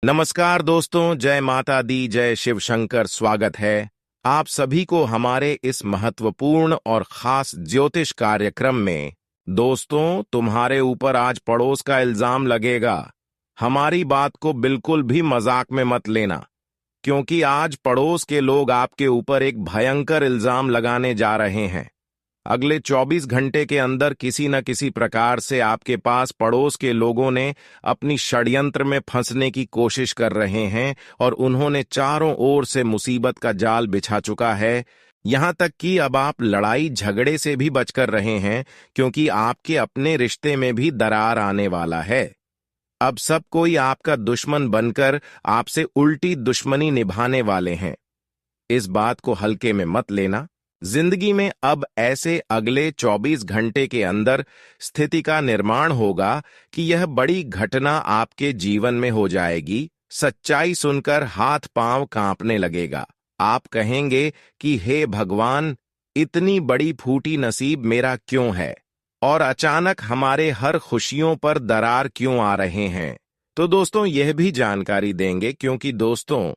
नमस्कार दोस्तों, जय माता दी, जय शिव शंकर। स्वागत है आप सभी को हमारे इस महत्वपूर्ण और खास ज्योतिष कार्यक्रम में। दोस्तों, तुम्हारे ऊपर आज पड़ोस का इल्जाम लगेगा। हमारी बात को बिल्कुल भी मजाक में मत लेना, क्योंकि आज पड़ोस के लोग आपके ऊपर एक भयंकर इल्जाम लगाने जा रहे हैं। अगले 24 घंटे के अंदर किसी न किसी प्रकार से आपके पास पड़ोस के लोगों ने अपनी षड्यंत्र में फंसने की कोशिश कर रहे हैं और उन्होंने चारों ओर से मुसीबत का जाल बिछा चुका है। यहां तक कि अब आप लड़ाई झगड़े से भी बचकर रहे हैं, क्योंकि आपके अपने रिश्ते में भी दरार आने वाला है। अब सब कोई आपका दुश्मन बनकर आपसे उल्टी दुश्मनी निभाने वाले हैं। इस बात को हल्के में मत लेना। जिंदगी में अब ऐसे अगले 24 घंटे के अंदर स्थिति का निर्माण होगा कि यह बड़ी घटना आपके जीवन में हो जाएगी। सच्चाई सुनकर हाथ पांव कांपने लगेगा। आप कहेंगे कि हे भगवान, इतनी बड़ी फूटी नसीब मेरा क्यों है और अचानक हमारे हर खुशियों पर दरार क्यों आ रहे हैं। तो दोस्तों, यह भी जानकारी देंगे, क्योंकि दोस्तों,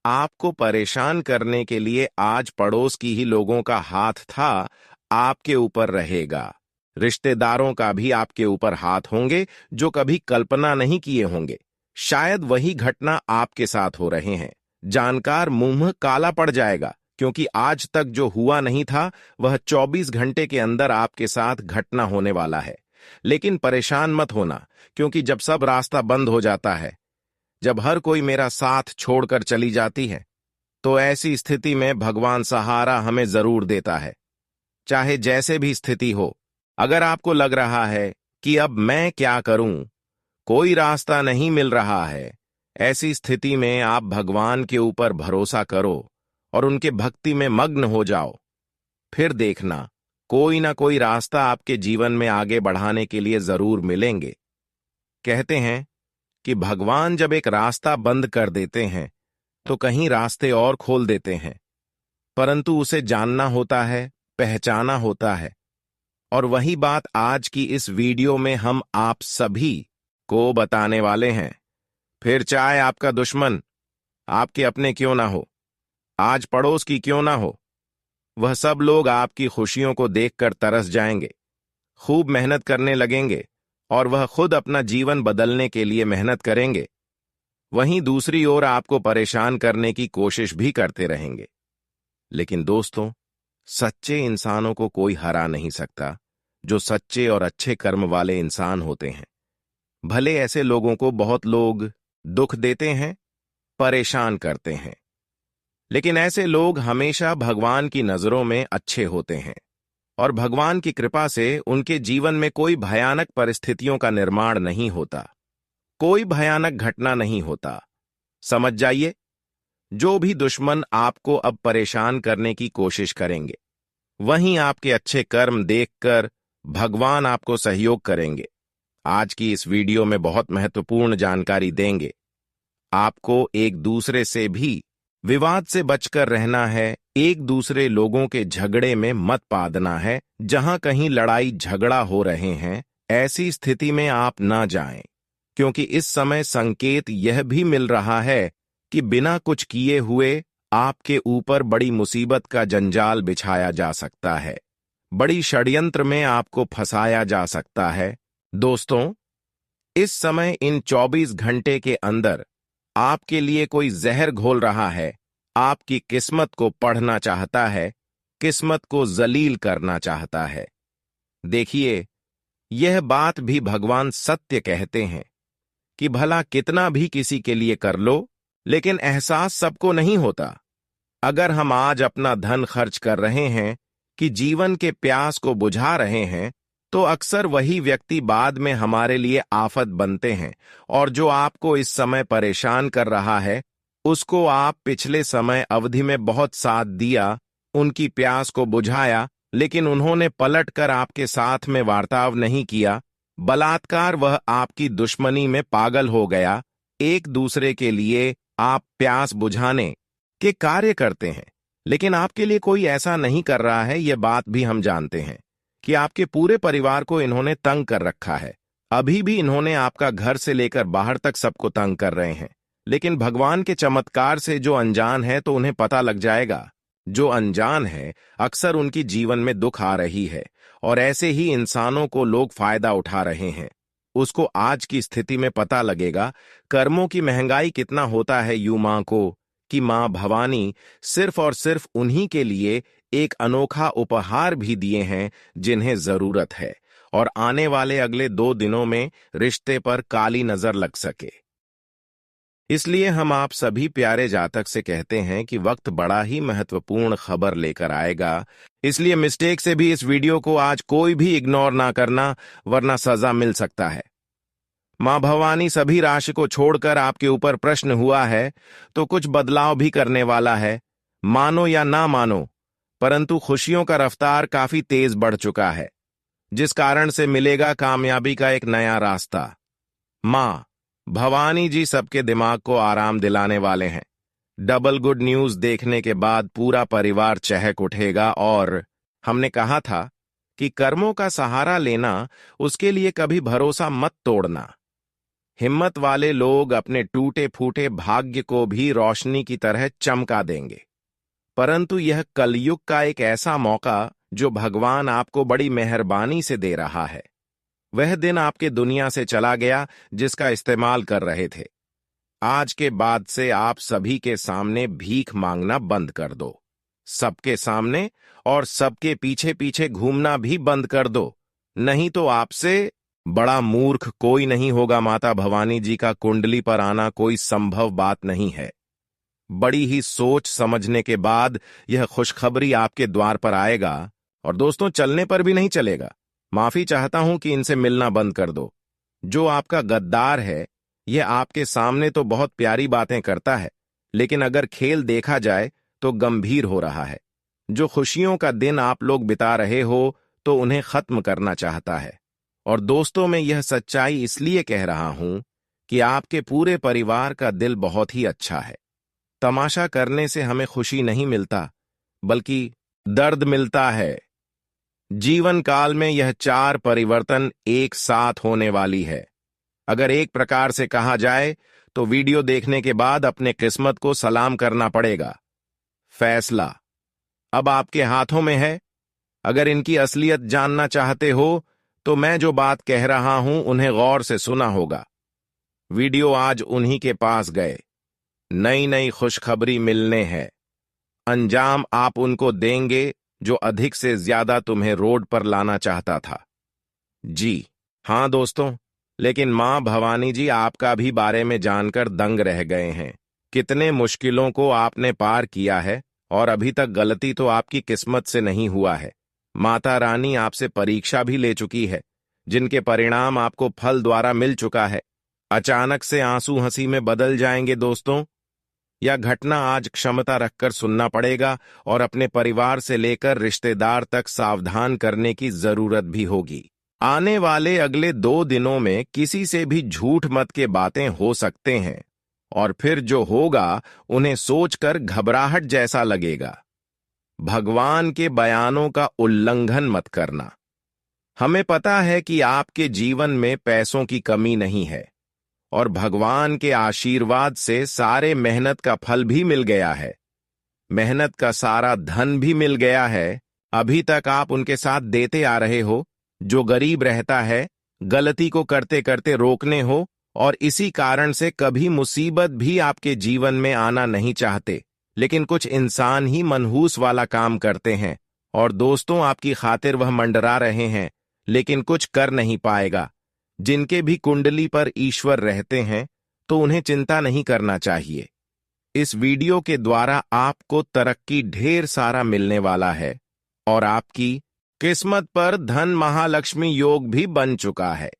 आपको परेशान करने के लिए आज पड़ोस की ही लोगों का हाथ था, आपके ऊपर रहेगा। रिश्तेदारों का भी आपके ऊपर हाथ होंगे, जो कभी कल्पना नहीं किए होंगे। शायद वही घटना आपके साथ हो रहे हैं। जानकार मुंह काला पड़ जाएगा, क्योंकि आज तक जो हुआ नहीं था वह 24 घंटे के अंदर आपके साथ घटना होने वाला है। लेकिन परेशान मत होना, क्योंकि जब सब रास्ता बंद हो जाता है, जब हर कोई मेरा साथ छोड़कर चली जाती है, तो ऐसी स्थिति में भगवान सहारा हमें जरूर देता है, चाहे जैसे भी स्थिति हो। अगर आपको लग रहा है कि अब मैं क्या करूं, कोई रास्ता नहीं मिल रहा है, ऐसी स्थिति में आप भगवान के ऊपर भरोसा करो और उनके भक्ति में मग्न हो जाओ। फिर देखना, कोई ना कोई रास्ता आपके जीवन में आगे बढ़ाने के लिए जरूर मिलेंगे। कहते हैं कि भगवान जब एक रास्ता बंद कर देते हैं तो कहीं रास्ते और खोल देते हैं, परंतु उसे जानना होता है, पहचाना होता है। और वही बात आज की इस वीडियो में हम आप सभी को बताने वाले हैं। फिर चाहे आपका दुश्मन आपके अपने क्यों ना हो, आज पड़ोस की क्यों ना हो, वह सब लोग आपकी खुशियों को देखकर तरस जाएंगे, खूब मेहनत करने लगेंगे और वह खुद अपना जीवन बदलने के लिए मेहनत करेंगे। वहीं दूसरी ओर आपको परेशान करने की कोशिश भी करते रहेंगे। लेकिन दोस्तों, सच्चे इंसानों को कोई हरा नहीं सकता, जो सच्चे और अच्छे कर्म वाले इंसान होते हैं। भले ऐसे लोगों को बहुत लोग दुख देते हैं, परेशान करते हैं, लेकिन ऐसे लोग हमेशा भगवान की नजरों में अच्छे होते हैं और भगवान की कृपा से उनके जीवन में कोई भयानक परिस्थितियों का निर्माण नहीं होता, कोई भयानक घटना नहीं होता। समझ जाइए, जो भी दुश्मन आपको अब परेशान करने की कोशिश करेंगे, वहीं आपके अच्छे कर्म देखकर भगवान आपको सहयोग करेंगे। आज की इस वीडियो में बहुत महत्वपूर्ण जानकारी देंगे। आपको एक दूसरे से भी विवाद से बचकर रहना है, एक दूसरे लोगों के झगड़े में मत पादना है। जहां कहीं लड़ाई झगड़ा हो रहे हैं, ऐसी स्थिति में आप ना जाएं, क्योंकि इस समय संकेत यह भी मिल रहा है कि बिना कुछ किए हुए आपके ऊपर बड़ी मुसीबत का जंजाल बिछाया जा सकता है, बड़ी षड्यंत्र में आपको फंसाया जा सकता है। दोस्तों, इस समय इन 24 घंटे के अंदर आपके लिए कोई जहर घोल रहा है, आपकी किस्मत को पढ़ना चाहता है, किस्मत को जलील करना चाहता है। देखिए, यह बात भी भगवान सत्य कहते हैं कि भला कितना भी किसी के लिए कर लो, लेकिन एहसास सबको नहीं होता। अगर हम आज अपना धन खर्च कर रहे हैं कि जीवन के प्यास को बुझा रहे हैं, तो अक्सर वही व्यक्ति बाद में हमारे लिए आफत बनते हैं। और जो आपको इस समय परेशान कर रहा है, उसको आप पिछले समय अवधि में बहुत साथ दिया, उनकी प्यास को बुझाया, लेकिन उन्होंने पलटकर आपके साथ में वार्ताव नहीं किया। बलात्कार वह आपकी दुश्मनी में पागल हो गया। एक दूसरे के लिए आप प्यास बुझाने के कार्य करते हैं, लेकिन आपके लिए कोई ऐसा नहीं कर रहा है। यह बात भी हम जानते हैं कि आपके पूरे परिवार को इन्होंने तंग कर रखा है। अभी भी इन्होंने आपका घर से लेकर बाहर तक सबको तंग कर रहे हैं, लेकिन भगवान के चमत्कार से जो अनजान है तो उन्हें पता लग जाएगा। जो अनजान है अक्सर उनकी जीवन में दुख आ रही है और ऐसे ही इंसानों को लोग फायदा उठा रहे हैं। उसको आज की स्थिति में पता लगेगा कर्मों की महंगाई कितना होता है यूं मां को, कि मां भवानी सिर्फ और सिर्फ उन्हीं के लिए एक अनोखा उपहार भी दिए हैं जिन्हें जरूरत है, और आने वाले अगले 2 दिनों में रिश्ते पर काली नजर लग सके। इसलिए हम आप सभी प्यारे जातक से कहते हैं कि वक्त बड़ा ही महत्वपूर्ण खबर लेकर आएगा, इसलिए मिस्टेक से भी इस वीडियो को आज कोई भी इग्नोर ना करना, वरना सजा मिल सकता है। मां भवानी सभी राशि को छोड़कर आपके ऊपर प्रश्न हुआ है तो कुछ बदलाव भी करने वाला है। मानो या ना मानो, परंतु खुशियों का रफ्तार काफी तेज बढ़ चुका है, जिस कारण से मिलेगा कामयाबी का एक नया रास्ता। मां भवानी जी सबके दिमाग को आराम दिलाने वाले हैं। डबल गुड न्यूज देखने के बाद पूरा परिवार चहक उठेगा। और हमने कहा था कि कर्मों का सहारा लेना, उसके लिए कभी भरोसा मत तोड़ना। हिम्मत वाले लोग अपने टूटे फूटे भाग्य को भी रोशनी की तरह चमका देंगे। परंतु यह कलयुग का एक ऐसा मौका जो भगवान आपको बड़ी मेहरबानी से दे रहा है। वह दिन आपके दुनिया से चला गया जिसका इस्तेमाल कर रहे थे। आज के बाद से आप सभी के सामने भीख मांगना बंद कर दो। सबके सामने और सबके पीछे पीछे घूमना भी बंद कर दो, नहीं तो आपसे बड़ा मूर्ख कोई नहीं होगा। माता भवानी जी का कुंडली पर आना कोई संभव बात नहीं है। बड़ी ही सोच समझने के बाद यह खुशखबरी आपके द्वार पर आएगा, और दोस्तों चलने पर भी नहीं चलेगा। माफी चाहता हूं कि इनसे मिलना बंद कर दो। जो आपका गद्दार है यह आपके सामने तो बहुत प्यारी बातें करता है, लेकिन अगर खेल देखा जाए तो गंभीर हो रहा है। जो खुशियों का दिन आप लोग बिता रहे हो तो उन्हें खत्म करना चाहता है। और दोस्तों मैं यह सच्चाई इसलिए कह रहा हूं कि आपके पूरे परिवार का दिल बहुत ही अच्छा है। तमाशा करने से हमें खुशी नहीं मिलता, बल्कि दर्द मिलता है। जीवन काल में यह 4 परिवर्तन एक साथ होने वाली है। अगर एक प्रकार से कहा जाए तो वीडियो देखने के बाद अपने किस्मत को सलाम करना पड़ेगा। फैसला अब आपके हाथों में है। अगर इनकी असलियत जानना चाहते हो तो मैं जो बात कह रहा हूं उन्हें गौर से सुना होगा। वीडियो आज उन्हीं के पास गए। नई नई खुशखबरी मिलने हैं। अंजाम आप उनको देंगे जो अधिक से ज्यादा तुम्हें रोड पर लाना चाहता था। जी हां दोस्तों, लेकिन मां भवानी जी आपका भी बारे में जानकर दंग रह गए हैं। कितने मुश्किलों को आपने पार किया है और अभी तक गलती तो आपकी किस्मत से नहीं हुआ है। माता रानी आपसे परीक्षा भी ले चुकी है, जिनके परिणाम आपको फल द्वारा मिल चुका है। अचानक से आंसू हंसी में बदल जाएंगे दोस्तों। यह घटना आज क्षमता रखकर सुनना पड़ेगा और अपने परिवार से लेकर रिश्तेदार तक सावधान करने की जरूरत भी होगी। आने वाले अगले 2 दिनों में किसी से भी झूठ मत के बातें हो सकते हैं, और फिर जो होगा उन्हें सोचकर घबराहट जैसा लगेगा। भगवान के बयानों का उल्लंघन मत करना। हमें पता है कि आपके जीवन में पैसों की कमी नहीं है, और भगवान के आशीर्वाद से सारे मेहनत का फल भी मिल गया है। मेहनत का सारा धन भी मिल गया है। अभी तक आप उनके साथ देते आ रहे हो। जो गरीब रहता है गलती को करते करते रोकने हो, और इसी कारण से कभी मुसीबत भी आपके जीवन में आना नहीं चाहते, लेकिन कुछ इंसान ही मनहूस वाला काम करते हैं। और दोस्तों आपकी खातिर वह मंडरा रहे हैं, लेकिन कुछ कर नहीं पाएगा। जिनके भी कुंडली पर ईश्वर रहते हैं तो उन्हें चिंता नहीं करना चाहिए। इस वीडियो के द्वारा आपको तरक्की ढेर सारा मिलने वाला है, और आपकी किस्मत पर धन महालक्ष्मी योग भी बन चुका है।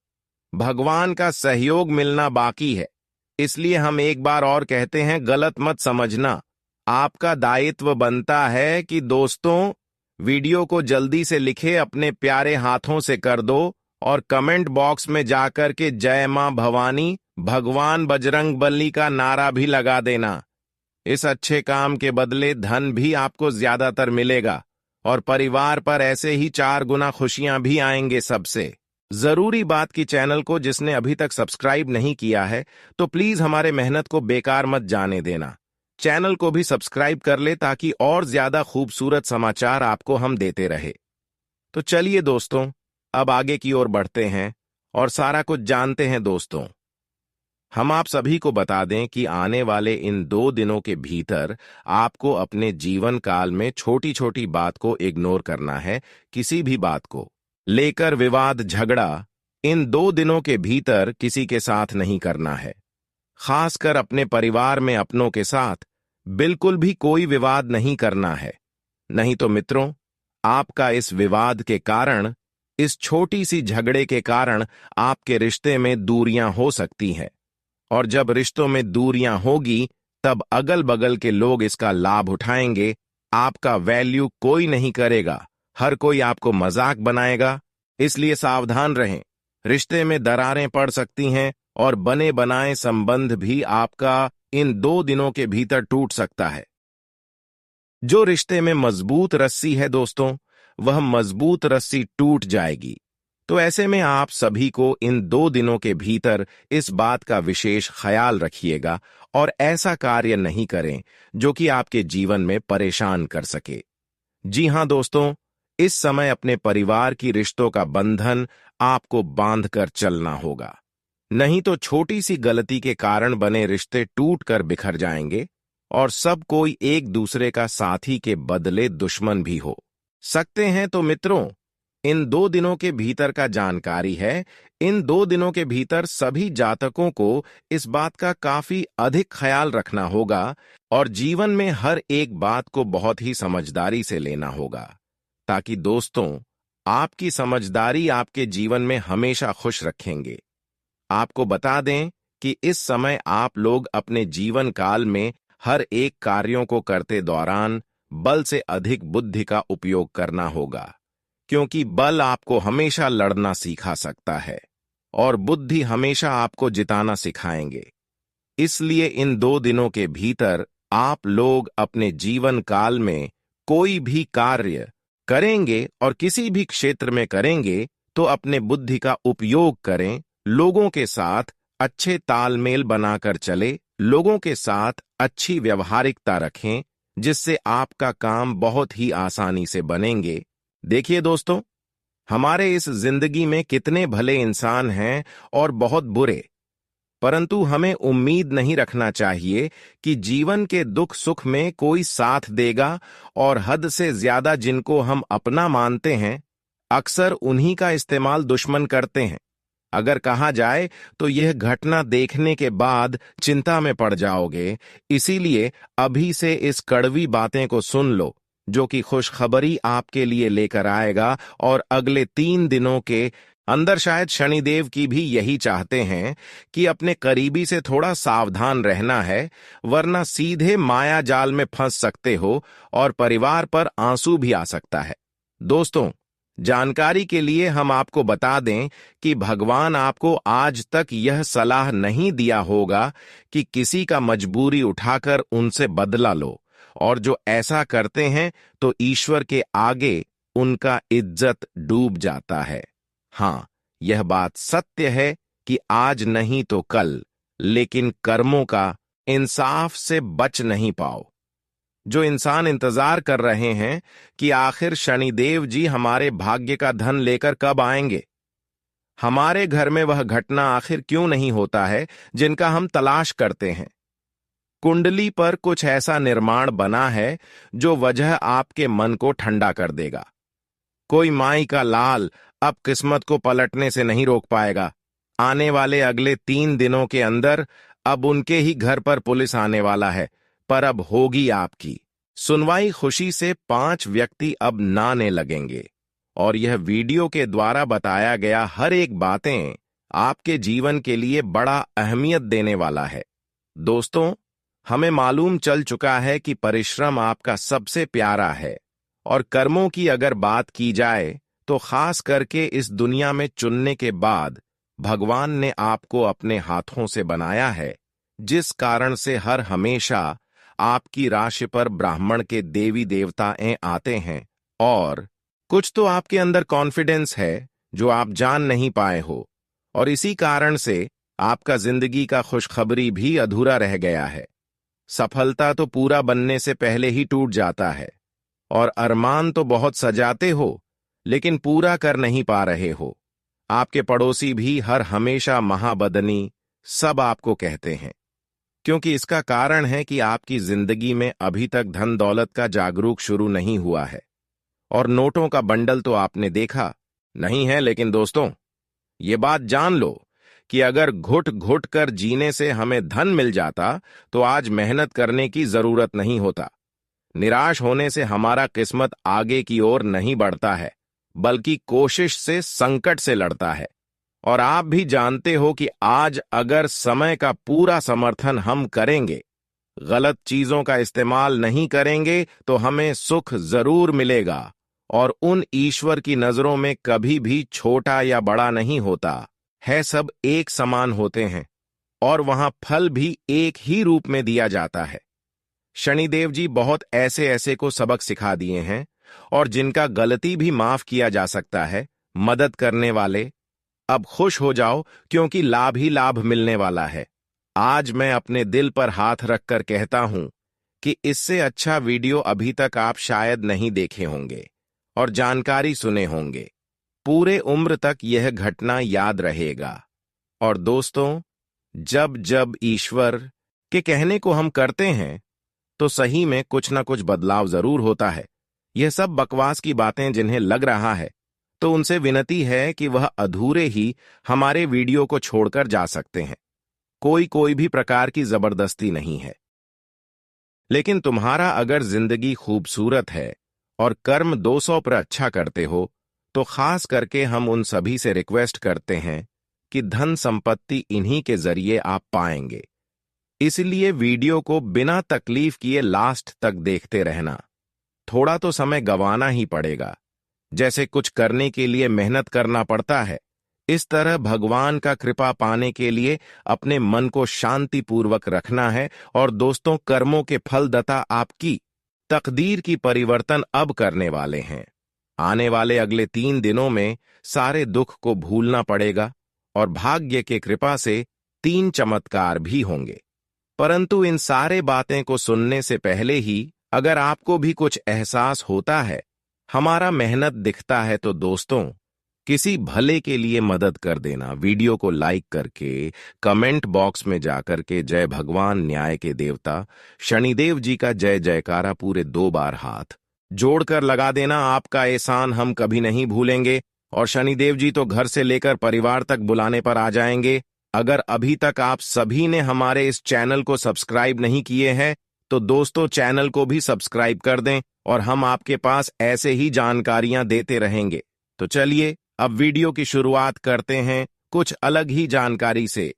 भगवान का सहयोग मिलना बाकी है। इसलिए हम एक बार और कहते हैं, गलत मत समझना। आपका दायित्व बनता है कि दोस्तों वीडियो को जल्दी से लिखे, अपने प्यारे हाथों से कर दो, और कमेंट बॉक्स में जाकर के जय मां भवानी, भगवान बजरंग बली का नारा भी लगा देना। इस अच्छे काम के बदले धन भी आपको ज्यादातर मिलेगा, और परिवार पर ऐसे ही 4 गुना खुशियां भी आएंगे सबसे। जरूरी बात की चैनल को जिसने अभी तक सब्सक्राइब नहीं किया है तो प्लीज हमारे मेहनत को बेकार मत जाने देना। चैनल को भी सब्सक्राइब कर ले ताकि और ज्यादा खूबसूरत समाचार आपको हम देते रहे। तो चलिए दोस्तों, अब आगे की ओर बढ़ते हैं और सारा कुछ जानते हैं। दोस्तों, हम आप सभी को बता दें कि आने वाले इन 2 दिनों के भीतर आपको अपने जीवन काल में छोटी छोटी बात को इग्नोर करना है। किसी भी बात को लेकर विवाद झगड़ा इन 2 दिनों के भीतर किसी के साथ नहीं करना है। खासकर अपने परिवार में अपनों के साथ बिल्कुल भी कोई विवाद नहीं करना है। नहीं तो मित्रों, आपका इस विवाद के कारण, इस छोटी सी झगड़े के कारण आपके रिश्ते में दूरियां हो सकती हैं। और जब रिश्तों में दूरियां होगी तब अगल बगल के लोग इसका लाभ उठाएंगे। आपका वैल्यू कोई नहीं करेगा, हर कोई आपको मजाक बनाएगा। इसलिए सावधान रहें। रिश्ते में दरारें पड़ सकती हैं और बने बनाए संबंध भी आपका इन 2 दिनों के भीतर टूट सकता है। जो रिश्ते में मजबूत रस्सी है दोस्तों, वह मजबूत रस्सी टूट जाएगी। तो ऐसे में आप सभी को इन 2 दिनों के भीतर इस बात का विशेष ख्याल रखिएगा और ऐसा कार्य नहीं करें जो कि आपके जीवन में परेशान कर सके। जी हां दोस्तों, इस समय अपने परिवार की रिश्तों का बंधन आपको बांधकर चलना होगा। नहीं तो छोटी सी गलती के कारण बने रिश्ते टूट कर बिखर जाएंगे और सब कोई एक दूसरे का साथी के बदले दुश्मन भी हो सकते हैं। तो मित्रों, इन 2 दिनों के भीतर का जानकारी है। इन 2 दिनों के भीतर सभी जातकों को इस बात का काफी अधिक ख्याल रखना होगा और जीवन में हर एक बात को बहुत ही समझदारी से लेना होगा, ताकि दोस्तों आपकी समझदारी आपके जीवन में हमेशा खुश रखेंगे। आपको बता दें कि इस समय आप लोग अपने जीवन काल में हर एक कार्यों को करते दौरान बल से अधिक बुद्धि का उपयोग करना होगा, क्योंकि बल आपको हमेशा लड़ना सिखा सकता है और बुद्धि हमेशा आपको जिताना सिखाएंगे। इसलिए इन 2 दिनों के भीतर आप लोग अपने जीवन काल में कोई भी कार्य करेंगे और किसी भी क्षेत्र में करेंगे तो अपने बुद्धि का उपयोग करें। लोगों के साथ अच्छे तालमेल बनाकर चले, लोगों के साथ अच्छी व्यवहारिकता रखें, जिससे आपका काम बहुत ही आसानी से बनेंगे। देखिए दोस्तों, हमारे इस जिंदगी में कितने भले इंसान हैं और बहुत बुरे, परंतु हमें उम्मीद नहीं रखना चाहिए कि जीवन के दुख सुख में कोई साथ देगा। और हद से ज्यादा जिनको हम अपना मानते हैं, अक्सर उन्हीं का इस्तेमाल दुश्मन करते हैं। अगर कहा जाए तो यह घटना देखने के बाद चिंता में पड़ जाओगे। इसीलिए अभी से इस कड़वी बातें को सुन लो, जो कि खुशखबरी आपके लिए लेकर आएगा। और अगले 3 दिनों के अंदर शायद शनिदेव की भी यही चाहते हैं कि अपने करीबी से थोड़ा सावधान रहना है, वरना सीधे माया जाल में फंस सकते हो और परिवार पर आंसू भी आ सकता है। दोस्तों, जानकारी के लिए हम आपको बता दें कि भगवान आपको आज तक यह सलाह नहीं दिया होगा कि किसी का मजबूरी उठाकर उनसे बदला लो, और जो ऐसा करते हैं तो ईश्वर के आगे उनका इज्जत डूब जाता है। हाँ, यह बात सत्य है कि आज नहीं तो कल, लेकिन कर्मों का इंसाफ से बच नहीं पाओ। जो इंसान इंतजार कर रहे हैं कि आखिर शनिदेव जी हमारे भाग्य का धन लेकर कब आएंगे, हमारे घर में वह घटना आखिर क्यों नहीं होता है जिनका हम तलाश करते हैं। कुंडली पर कुछ ऐसा निर्माण बना है जो वजह आपके मन को ठंडा कर देगा। कोई माई का लाल अब किस्मत को पलटने से नहीं रोक पाएगा। आने वाले अगले 3 दिनों के अंदर अब उनके ही घर पर पुलिस आने वाला है, पर अब होगी आपकी सुनवाई। खुशी से 5 व्यक्ति अब नाने लगेंगे और यह वीडियो के द्वारा बताया गया हर एक बातें आपके जीवन के लिए बड़ा अहमियत देने वाला है। दोस्तों, हमें मालूम चल चुका है कि परिश्रम आपका सबसे प्यारा है, और कर्मों की अगर बात की जाए तो खास करके इस दुनिया में चुनने के बाद भगवान ने आपको अपने हाथों से बनाया है, जिस कारण से हर हमेशा आपकी राशि पर ब्राह्मण के देवी देवताएं आते हैं। और कुछ तो आपके अंदर कॉन्फिडेंस है जो आप जान नहीं पाए हो, और इसी कारण से आपका जिंदगी का खुशखबरी भी अधूरा रह गया है। सफलता तो पूरा बनने से पहले ही टूट जाता है, और अरमान तो बहुत सजाते हो, लेकिन पूरा कर नहीं पा रहे हो। आपके पड़ोसी भी हर हमेशा महाबदनी सब आपको कहते हैं, क्योंकि इसका कारण है कि आपकी जिंदगी में अभी तक धन दौलत का जागरूक शुरू नहीं हुआ है। और नोटों का बंडल तो आपने देखा नहीं है, लेकिन दोस्तों, ये बात जान लो कि अगर घुट घुट कर जीने से हमें धन मिल जाता तो आज मेहनत करने की जरूरत नहीं होता। निराश होने से हमारा किस्मत आगे की ओर नहीं बढ़ता है, बल्कि कोशिश से संकट से लड़ता है। और आप भी जानते हो कि आज अगर समय का पूरा समर्थन हम करेंगे, गलत चीजों का इस्तेमाल नहीं करेंगे, तो हमें सुख जरूर मिलेगा। और उन ईश्वर की नजरों में कभी भी छोटा या बड़ा नहीं होता है, सब एक समान होते हैं, और वहां फल भी एक ही रूप में दिया जाता है। शनिदेव जी बहुत ऐसे ऐसे को सबक सिखा दिए हैं, और जिनका गलती भी माफ किया जा सकता है। मदद करने वाले, अब खुश हो जाओ, क्योंकि लाभ ही लाभ मिलने वाला है। आज मैं अपने दिल पर हाथ रखकर कहता हूं कि इससे अच्छा वीडियो अभी तक आप शायद नहीं देखे होंगे और जानकारी सुने होंगे। पूरे उम्र तक यह घटना याद रहेगा। और दोस्तों, जब जब ईश्वर के कहने को हम करते हैं, तो सही में कुछ ना कुछ बदलाव जरूर होता है। यह सब बकवास की बातें जिन्हें लग रहा है, तो उनसे विनती है कि वह अधूरे ही हमारे वीडियो को छोड़कर जा सकते हैं। कोई भी प्रकार की जबरदस्ती नहीं है। लेकिन तुम्हारा अगर जिंदगी खूबसूरत है और कर्म 200 पर अच्छा करते हो, तो खास करके हम उन सभी से रिक्वेस्ट करते हैं कि धन संपत्ति इन्हीं के जरिए आप पाएंगे। इसलिए वीडियो को बिना तकलीफ किए लास्ट तक देखते रहना। थोड़ा तो समय गंवाना ही पड़ेगा। जैसे कुछ करने के लिए मेहनत करना पड़ता है, इस तरह भगवान का कृपा पाने के लिए अपने मन को शांतिपूर्वक रखना है। और दोस्तों, कर्मों के फलदाता आपकी तकदीर की परिवर्तन अब करने वाले हैं। आने वाले अगले 3 दिनों में सारे दुख को भूलना पड़ेगा, और भाग्य के कृपा से 3 चमत्कार भी होंगे। परंतु इन सारे बातें को सुनने से पहले ही अगर आपको भी कुछ एहसास होता है, हमारा मेहनत दिखता है, तो दोस्तों, किसी भले के लिए मदद कर देना। वीडियो को लाइक करके, कमेंट बॉक्स में जाकर के जय भगवान न्याय के देवता शनिदेव जी का जय जयकारा पूरे 2 बार हाथ जोड़कर लगा देना। आपका एहसान हम कभी नहीं भूलेंगे, और शनिदेव जी तो घर से लेकर परिवार तक बुलाने पर आ जाएंगे। अगर अभी तक आप सभी ने हमारे इस चैनल को सब्सक्राइब नहीं किए हैं, तो दोस्तों, चैनल को भी सब्सक्राइब कर दें, और हम आपके पास ऐसे ही जानकारियां देते रहेंगे। तो चलिए अब वीडियो की शुरुआत करते हैं कुछ अलग ही जानकारी से।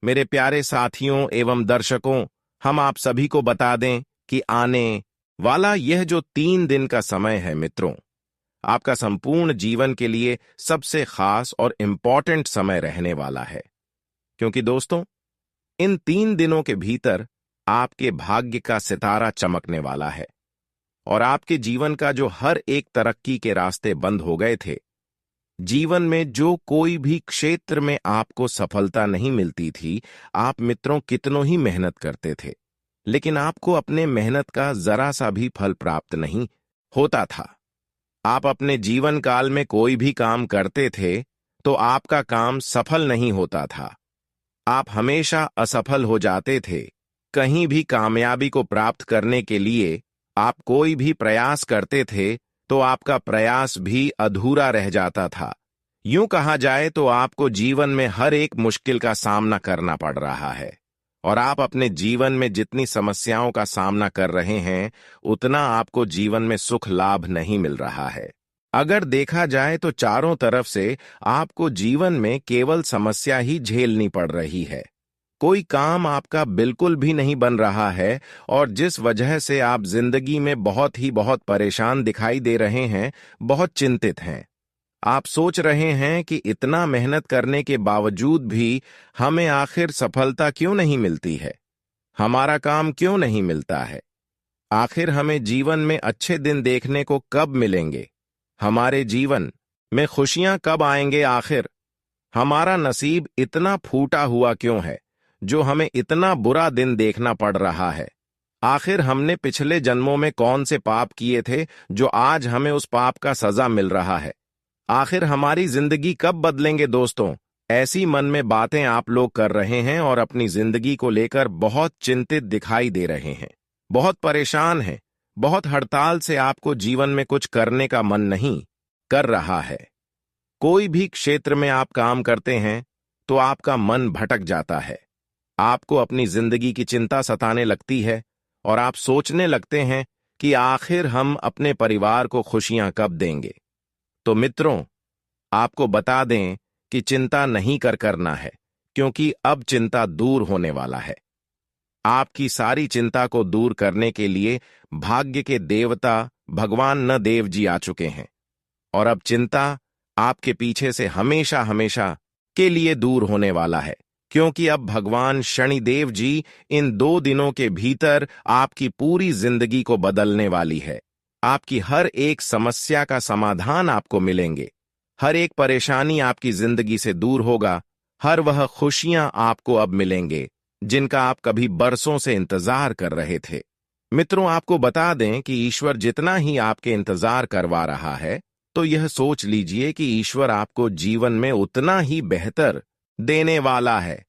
मेरे प्यारे साथियों एवं दर्शकों, हम आप सभी को बता दें कि आने वाला यह जो 3 दिन का समय है मित्रों, आपका संपूर्ण जीवन के लिए सबसे खास और इंपॉर्टेंट समय रहने वाला है। क्योंकि दोस्तों, इन 3 दिनों के भीतर आपके भाग्य का सितारा चमकने वाला है, और आपके जीवन का जो हर एक तरक्की के रास्ते बंद हो गए थे, जीवन में जो कोई भी क्षेत्र में आपको सफलता नहीं मिलती थी, आप मित्रों कितनों ही मेहनत करते थे, लेकिन आपको अपने मेहनत का जरा सा भी फल प्राप्त नहीं होता था। आप अपने जीवन काल में कोई भी काम करते थे, तो आपका काम सफल नहीं होता था। आप हमेशा असफल हो जाते थे। कहीं भी कामयाबी को प्राप्त करने के लिए आप कोई भी प्रयास करते थे, तो आपका प्रयास भी अधूरा रह जाता था। यूं कहा जाए तो आपको जीवन में हर एक मुश्किल का सामना करना पड़ रहा है, और आप अपने जीवन में जितनी समस्याओं का सामना कर रहे हैं, उतना आपको जीवन में सुख लाभ नहीं मिल रहा है। अगर देखा जाए तो चारों तरफ से आपको जीवन में केवल समस्या ही झेलनी पड़ रही है। कोई काम आपका बिल्कुल भी नहीं बन रहा है, और जिस वजह से आप जिंदगी में बहुत परेशान दिखाई दे रहे हैं, बहुत चिंतित हैं। आप सोच रहे हैं कि इतना मेहनत करने के बावजूद भी हमें आखिर सफलता क्यों नहीं मिलती है, हमारा काम क्यों नहीं मिलता है, आखिर हमें जीवन में अच्छे दिन देखने को कब मिलेंगे। हमारे जीवन में खुशियां कब आएंगे आखिर? हमारा नसीब इतना फूटा हुआ क्यों है जो हमें इतना बुरा दिन देखना पड़ रहा है? आखिर हमने पिछले जन्मों में कौन से पाप किए थे जो आज हमें उस पाप का सजा मिल रहा है? आखिर हमारी जिंदगी कब बदलेंगे दोस्तों? ऐसी मन में बातें आप लोग कर रहे हैं और अपनी जिंदगी को लेकर बहुत चिंतित दिखाई दे रहे हैं, बहुत परेशान हैं, बहुत हड़ताल से आपको जीवन में कुछ करने का मन नहीं कर रहा है। कोई भी क्षेत्र में आप काम करते हैं तो आपका मन भटक जाता है, आपको अपनी जिंदगी की चिंता सताने लगती है और आप सोचने लगते हैं कि आखिर हम अपने परिवार को खुशियां कब देंगे। तो मित्रों, आपको बता दें कि चिंता नहीं करना है, क्योंकि अब चिंता दूर होने वाला है। आपकी सारी चिंता को दूर करने के लिए भाग्य के देवता भगवान न देव जी आ चुके हैं और अब चिंता आपके पीछे से हमेशा हमेशा के लिए दूर होने वाला है, क्योंकि अब भगवान शनिदेव जी इन 2 दिनों के भीतर आपकी पूरी जिंदगी को बदलने वाली है। आपकी हर एक समस्या का समाधान आपको मिलेंगे, हर एक परेशानी आपकी जिंदगी से दूर होगा, हर वह खुशियां आपको अब मिलेंगे जिनका आप कभी बरसों से इंतजार कर रहे थे। मित्रों, आपको बता दें कि ईश्वर जितना ही आपके इंतजार करवा रहा है, तो यह सोच लीजिए कि ईश्वर आपको जीवन में उतना ही बेहतर देने वाला है,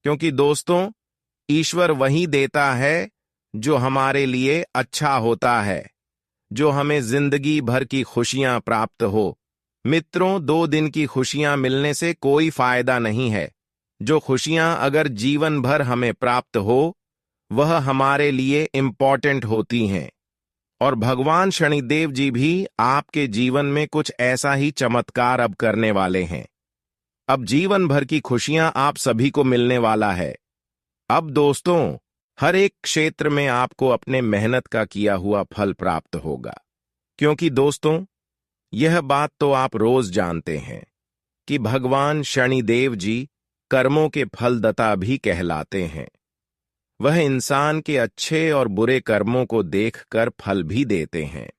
क्योंकि दोस्तों, ईश्वर वही देता है जो हमारे लिए अच्छा होता है, जो हमें जिंदगी भर की खुशियां प्राप्त हो। मित्रों, 2 दिन की खुशियां मिलने से कोई फायदा नहीं है। जो खुशियां अगर जीवन भर हमें प्राप्त हो, वह हमारे लिए इंपॉर्टेंट होती हैं। और भगवान शनिदेव जी भी आपके जीवन में कुछ ऐसा ही चमत्कार अब करने वाले हैं। अब जीवन भर की खुशियां आप सभी को मिलने वाला है। अब दोस्तों, हर एक क्षेत्र में आपको अपने मेहनत का किया हुआ फल प्राप्त होगा, क्योंकि दोस्तों, यह बात तो आप रोज जानते हैं कि भगवान शनिदेव जी कर्मों के फलदाता भी कहलाते हैं। वह इंसान के अच्छे और बुरे कर्मों को देखकर फल भी देते हैं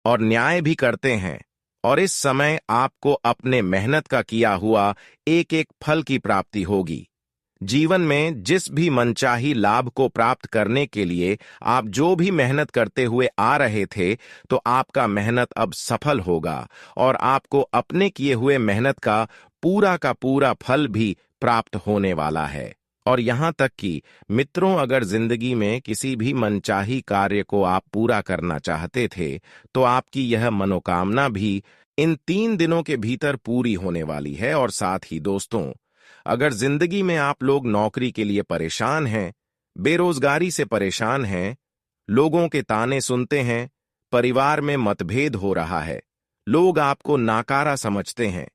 और न्याय भी करते हैं, और इस समय आपको अपने मेहनत का किया हुआ एक एक फल की प्राप्ति होगी। जीवन में जिस भी मनचाही लाभ को प्राप्त करने के लिए आप जो भी मेहनत करते हुए आ रहे थे, तो आपका मेहनत अब सफल होगा और आपको अपने किए हुए मेहनत का पूरा फल भी प्राप्त होने वाला है। और यहां तक कि मित्रों, अगर जिंदगी में किसी भी मनचाही कार्य को आप पूरा करना चाहते थे, तो आपकी यह मनोकामना भी इन 3 दिनों के भीतर पूरी होने वाली है। और साथ ही दोस्तों, अगर जिंदगी में आप लोग नौकरी के लिए परेशान हैं, बेरोजगारी से परेशान हैं, लोगों के ताने सुनते हैं, परिवार में मतभेद हो रहा है, लोग आपको नाकारा समझते हैं,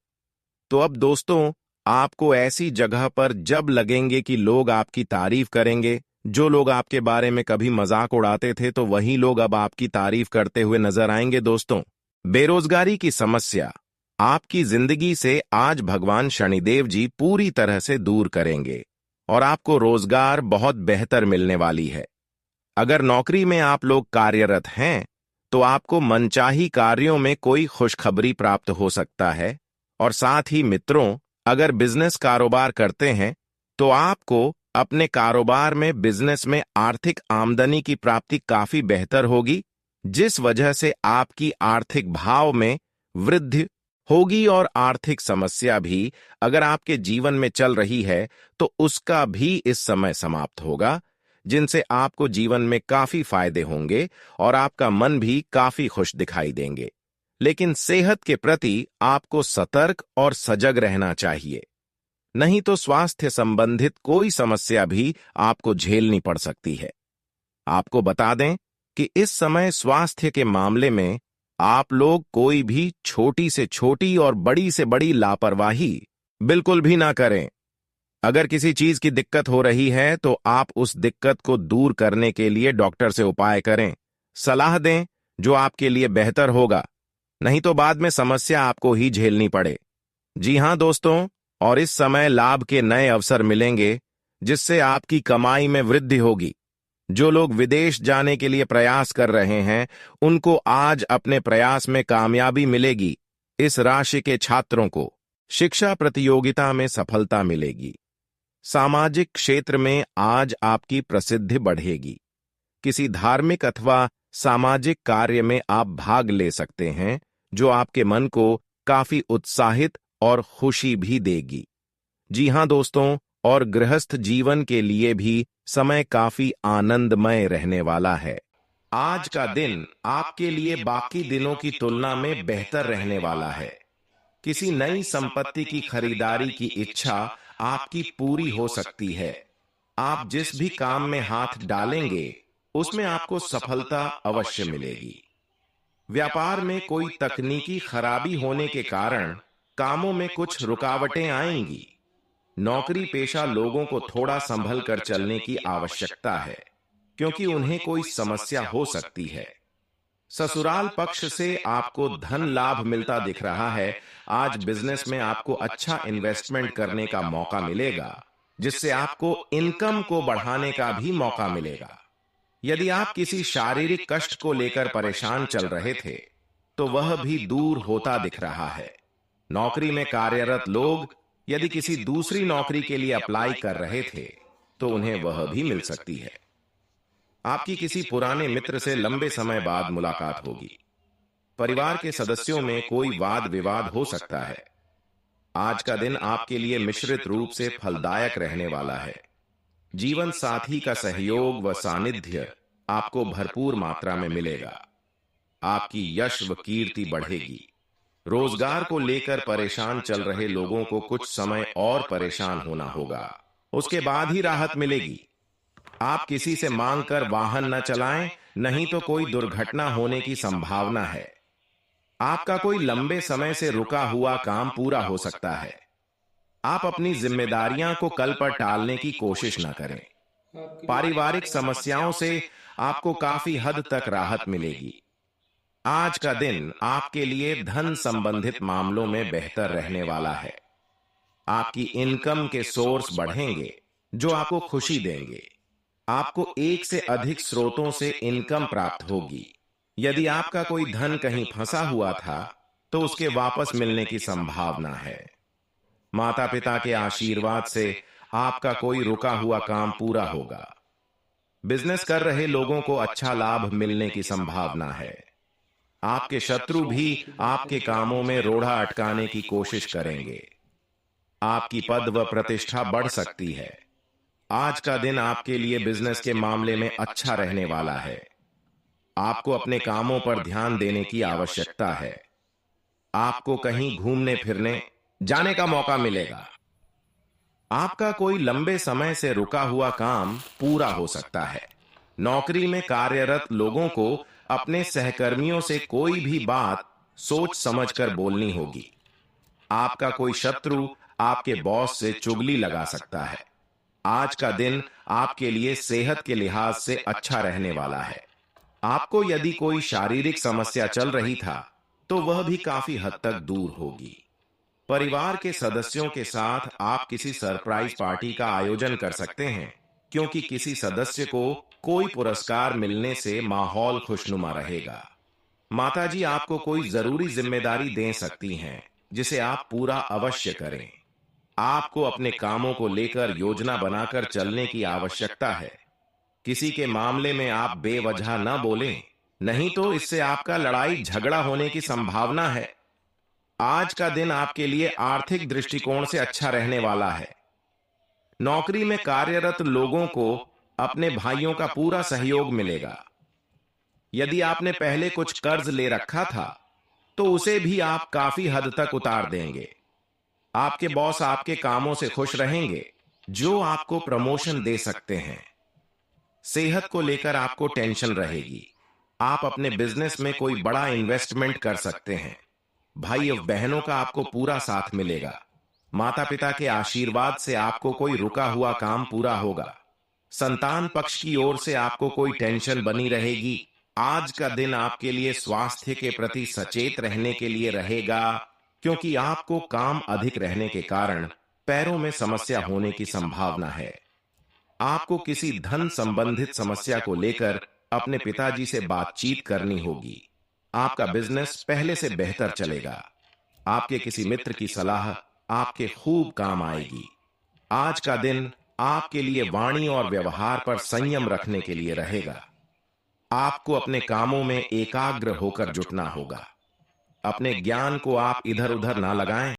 तो अब दोस्तों, आपको ऐसी जगह पर जब लगेंगे कि लोग आपकी तारीफ करेंगे, जो लोग आपके बारे में कभी मजाक उड़ाते थे, तो वही लोग अब आपकी तारीफ करते हुए नजर आएंगे। दोस्तों, बेरोजगारी की समस्या आपकी जिंदगी से आज भगवान शनिदेव जी पूरी तरह से दूर करेंगे और आपको रोजगार बहुत बेहतर मिलने वाली है। अगर नौकरी में आप लोग कार्यरत हैं, तो आपको मनचाही कार्यों में कोई खुशखबरी प्राप्त हो सकता है। और साथ ही मित्रों, अगर बिजनेस कारोबार करते हैं, तो आपको अपने कारोबार में बिजनेस में आर्थिक आमदनी की प्राप्ति काफी बेहतर होगी, जिस वजह से आपकी आर्थिक भाव में वृद्धि होगी और आर्थिक समस्या भी अगर आपके जीवन में चल रही है, तो उसका भी इस समय समाप्त होगा, जिनसे आपको जीवन में काफी फायदे होंगे और आपका मन भी काफी खुश दिखाई देंगे। लेकिन सेहत के प्रति आपको सतर्क और सजग रहना चाहिए, नहीं तो स्वास्थ्य संबंधित कोई समस्या भी आपको झेलनी पड़ सकती है। आपको बता दें कि इस समय स्वास्थ्य के मामले में आप लोग कोई भी छोटी से छोटी और बड़ी से बड़ी लापरवाही बिल्कुल भी ना करें। अगर किसी चीज की दिक्कत हो रही है, तो आप उस दिक्कत को दूर करने के लिए डॉक्टर से उपाय करें, सलाह दें जो आपके लिए बेहतर होगा, नहीं तो बाद में समस्या आपको ही झेलनी पड़े। जी हां दोस्तों, और इस समय लाभ के नए अवसर मिलेंगे, जिससे आपकी कमाई में वृद्धि होगी। जो लोग विदेश जाने के लिए प्रयास कर रहे हैं, उनको आज अपने प्रयास में कामयाबी मिलेगी। इस राशि के छात्रों को शिक्षा प्रतियोगिता में सफलता मिलेगी। सामाजिक क्षेत्र में आज आपकी प्रसिद्धि बढ़ेगी। किसी धार्मिक अथवा सामाजिक कार्य में आप भाग ले सकते हैं, जो आपके मन को काफी उत्साहित और खुशी भी देगी। जी हां दोस्तों, और गृहस्थ जीवन के लिए भी समय काफी आनंदमय रहने वाला है। आज का दिन आपके लिए बाकी दिनों की तुलना में बेहतर रहने वाला है। किसी नई संपत्ति की खरीदारी की इच्छा आपकी पूरी हो सकती है। आप जिस भी काम में हाथ डालेंगे उसमें आपको सफलता अवश्य मिलेगी। व्यापार में कोई तकनीकी खराबी होने के कारण कामों में कुछ रुकावटें आएंगी। नौकरी पेशा लोगों को थोड़ा संभल कर चलने की आवश्यकता है, क्योंकि उन्हें कोई समस्या हो सकती है। ससुराल पक्ष से आपको धन लाभ मिलता दिख रहा है। आज बिजनेस में आपको अच्छा इन्वेस्टमेंट करने का मौका मिलेगा, जिससे आपको इनकम को बढ़ाने का भी मौका मिलेगा। यदि आप किसी शारीरिक कष्ट को लेकर परेशान चल रहे थे, तो वह भी दूर होता दिख रहा है। नौकरी में कार्यरत लोग यदि किसी दूसरी नौकरी के लिए अप्लाई कर रहे थे, तो उन्हें वह भी मिल सकती है। आपकी किसी पुराने मित्र से लंबे समय बाद मुलाकात होगी। परिवार के सदस्यों में कोई वाद विवाद हो सकता है। आज का दिन आपके लिए मिश्रित रूप से फलदायक रहने वाला है। जीवन साथी का सहयोग व सानिध्य आपको भरपूर मात्रा में मिलेगा। आपकी यश व कीर्ति बढ़ेगी। रोजगार को लेकर परेशान चल रहे लोगों को कुछ समय और परेशान होना होगा, उसके बाद ही राहत मिलेगी। आप किसी से मांग कर वाहन न चलाएं, नहीं तो कोई दुर्घटना होने की संभावना है। आपका कोई लंबे समय से रुका हुआ काम पूरा हो सकता है। आप अपनी जिम्मेदारियां को कल पर टालने की कोशिश न करें। पारिवारिक समस्याओं से आपको काफी हद तक राहत मिलेगी। आज का दिन आपके लिए धन संबंधित मामलों में बेहतर रहने वाला है। आपकी इनकम के सोर्स बढ़ेंगे, जो आपको खुशी देंगे। आपको एक से अधिक स्रोतों से इनकम प्राप्त होगी। यदि आपका कोई धन कहीं फंसा हुआ था, तो उसके वापस मिलने की संभावना है। माता पिता के आशीर्वाद से आपका कोई रुका हुआ काम पूरा होगा। बिजनेस कर रहे लोगों को अच्छा लाभ मिलने की संभावना है। आपके शत्रु भी आपके कामों में रोड़ा अटकाने की कोशिश करेंगे। आपकी पद व प्रतिष्ठा बढ़ सकती है। आज का दिन आपके लिए बिजनेस के मामले में अच्छा रहने वाला है। आपको अपने कामों पर ध्यान देने की आवश्यकता है। आपको कहीं घूमने फिरने जाने का मौका मिलेगा। आपका कोई लंबे समय से रुका हुआ काम पूरा हो सकता है। नौकरी में कार्यरत लोगों को अपने सहकर्मियों से कोई भी बात सोच समझकर बोलनी होगी। आपका कोई शत्रु आपके बॉस से चुगली लगा सकता है। आज का दिन आपके लिए सेहत के लिहाज से अच्छा रहने वाला है। आपको यदि कोई शारीरिक समस्या चल रही था, तो वह भी काफी हद तक दूर होगी। परिवार के सदस्यों के साथ आप किसी सरप्राइज पार्टी का आयोजन कर सकते हैं, क्योंकि किसी सदस्य को कोई पुरस्कार मिलने से माहौल खुशनुमा रहेगा। माताजी आपको कोई जरूरी जिम्मेदारी दे सकती हैं, जिसे आप पूरा अवश्य करें। आपको अपने कामों को लेकर योजना बनाकर चलने की आवश्यकता है। किसी के मामले में आप बेवजह न बोलें, नहीं तो इससे आपका लड़ाई झगड़ा होने की संभावना है। आज का दिन आपके लिए आर्थिक दृष्टिकोण से अच्छा रहने वाला है। नौकरी में कार्यरत लोगों को अपने भाइयों का पूरा सहयोग मिलेगा। यदि आपने पहले कुछ कर्ज ले रखा था, तो उसे भी आप काफी हद तक उतार देंगे। आपके बॉस आपके कामों से खुश रहेंगे, जो आपको प्रमोशन दे सकते हैं। सेहत को लेकर आपको टेंशन रहेगी। आप अपने बिजनेस में कोई बड़ा इन्वेस्टमेंट कर सकते हैं। भाई और बहनों का आपको पूरा साथ मिलेगा। माता पिता के आशीर्वाद से आपको कोई रुका हुआ काम पूरा होगा। संतान पक्ष की ओर से आपको कोई टेंशन बनी रहेगी। आज का दिन आपके लिए स्वास्थ्य के प्रति सचेत रहने के लिए रहेगा, क्योंकि आपको काम अधिक रहने के कारण पैरों में समस्या होने की संभावना है। आपको किसी धन संबंधित समस्या को लेकर अपने पिताजी से बातचीत करनी होगी। आपका बिजनेस पहले से बेहतर चलेगा। आपके किसी मित्र की सलाह आपके खूब काम आएगी। आज का दिन आपके लिए वाणी और व्यवहार पर संयम रखने के लिए रहेगा। आपको अपने कामों में एकाग्र होकर जुटना होगा। अपने ज्ञान को आप इधर उधर ना लगाएं।